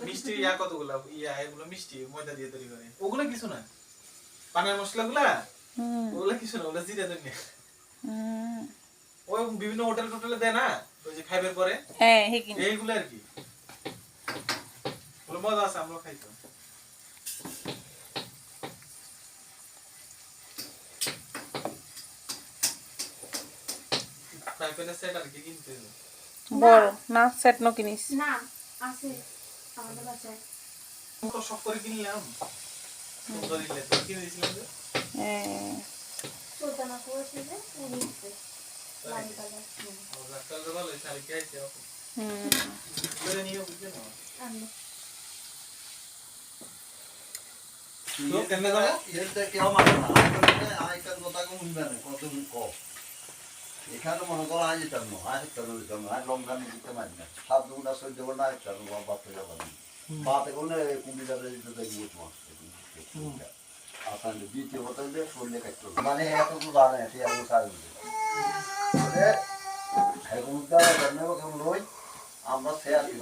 মিষ্টি ইয়া কতগুলা ইয়া এগুলো মিষ্টি ময়দা দিয়ে তৈরি করে ওগুলো কিছু না পানের মশলাগুলা ওগুলো কিছু না ওগুলো জিরা ধনিয়া ওই বিভিন্ন হোটেল টোটেলে দেয় না ওই যে খাইবার পরে হ্যাঁ এইগুলো আর কি ওগুলো মজা আছে আমরা খাইতো ফ্রাই প্যানের সেট আর কি কিনতে বড় না সেট নো কিনিস না আছে আমাদের বাসায় তো সব করে কিনলাম সুন্দর ইলে তো কিনে দিয়েছিলাম যে হ্যাঁ সুলতানা করেছিল উনিতে লাল কালার ওরা কালার ভালো শাড়ি কে আছে করে নিও বুঝলে না আমি তো কেন দাও এটা কেউ মানে না আইকার কথা কোন না কত কম এখানে মনে করো আজ এটা নয় আজ এটা নয় আজ রমজানে দিতে পারি না 7 ঘন্টা 14 ঘন্টা একটা বাপ থেকে যাবে বাতে কোনে কুমিল্লাতে দিতে দেখবো তোমার আপনাদের দ্বিতীয় কথা যে শরীরে কাটতে মানে এত তো জানে এটি আমি সারি মানে এখন তো আমরা শেয়ার